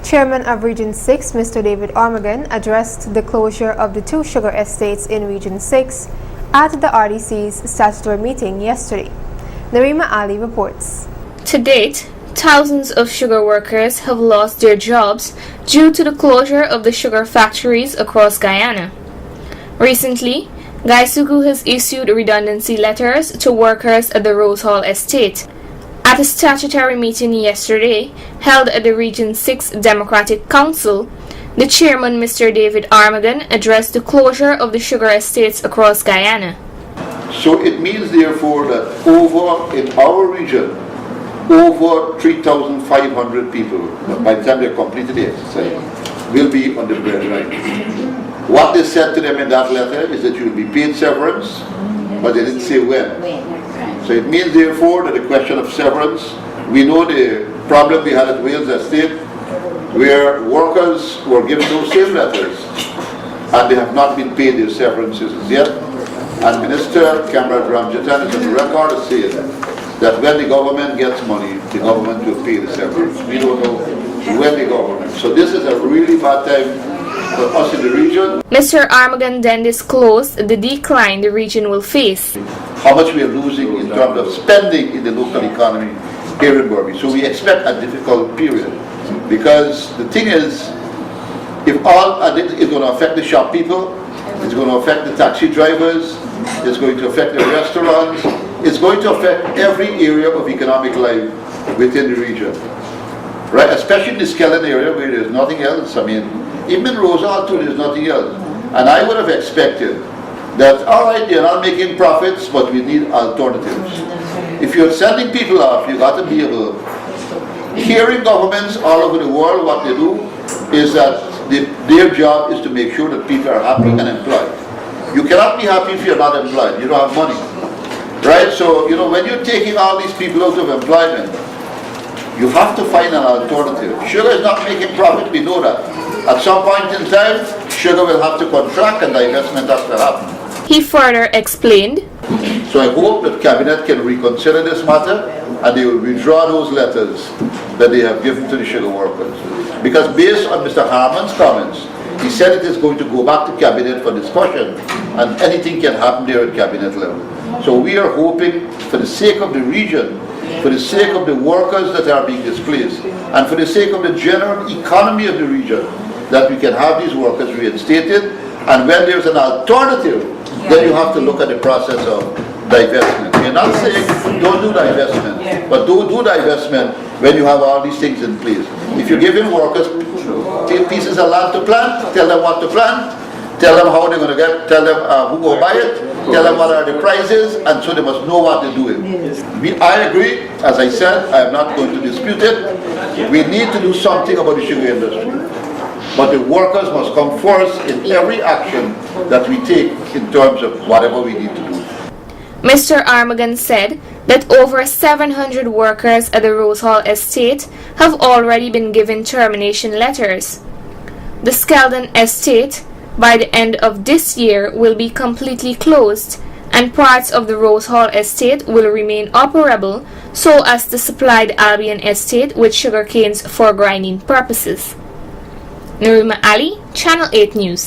Chairman of Region 6, Mr. David Armagon, addressed the closure of the 2 sugar estates in Region 6 at the RDC's statutory meeting yesterday. Narima Ali reports. To date, thousands of sugar workers have lost their jobs due to the closure of the sugar factories across Guyana. Recently, Gaisugu has issued redundancy letters to workers at the Rose Hall estate. At a statutory meeting yesterday, held at the Region 6 Democratic Council, the chairman, Mr. David Armagon, addressed the closure of the sugar estates across Guyana. So it means, therefore, that in our region, over 3,500 people, by the time they completed the exercise, will be on the breadline. What they said to them in that letter is that you will be paid severance, but they didn't say when. So it means, therefore, that the question of severance, we know the problem we had at Wales Estate, where workers were given those same letters, and they have not been paid their severances as yet. And Minister Kamrat Ramjatan is on the record as saying that when the government gets money, the government will pay the severance. We don't know when the government. So this is a really bad time for us in the region. Mr. Armagon then disclosed the decline the region will face. How much we are losing in terms of spending in the local economy here in Burby. So we expect a difficult period, because the thing is, if all it's going to affect the shop people, it's going to affect the taxi drivers, it's going to affect the restaurants, it's going to affect every area of economic life within the region. Right? Especially in the Skeleton area where there's nothing else. I mean, even in Rosal too, there's nothing else. And I would have expected that, all right, you're not making profits, but we need alternatives. If you're sending people off, you got to be able. Hearing governments all over the world, what they do is that their job is to make sure that people are happy and employed. You cannot be happy if you're not employed. You don't have money. Right? So, when you're taking all these people out of employment, you have to find an alternative. Sugar is not making profit, we know that. At some point in time, sugar will have to contract and divestment has to happen. He further explained, so I hope that Cabinet can reconsider this matter and they will withdraw those letters that they have given to the sugar workers. Because based on Mr. Harman's comments, he said it is going to go back to Cabinet for discussion and anything can happen there at Cabinet level. So we are hoping, for the sake of the region, for the sake of the workers that are being displaced, and for the sake of the general economy of the region, that we can have these workers reinstated, and when there's an alternative, then you have to look at the process of divestment. We're not saying don't do divestment, but do divestment when you have all these things in place. If you're giving workers pieces of land to plant, tell them what to plant, tell them how they're going to get, tell them who will buy it, tell them what are the prices, and so they must know what they're doing. I agree, as I said, I am not going to dispute it. We need to do something about the sugar industry. But the workers must come first in every action that we take in terms of whatever we need to do. Mr. Armagon said that over 700 workers at the Rose Hall estate have already been given termination letters. The Skeldon estate, by the end of this year, will be completely closed, and parts of the Rose Hall estate will remain operable so as to supply the Albion estate with sugar canes for grinding purposes. Narima Ali, Channel 8 News.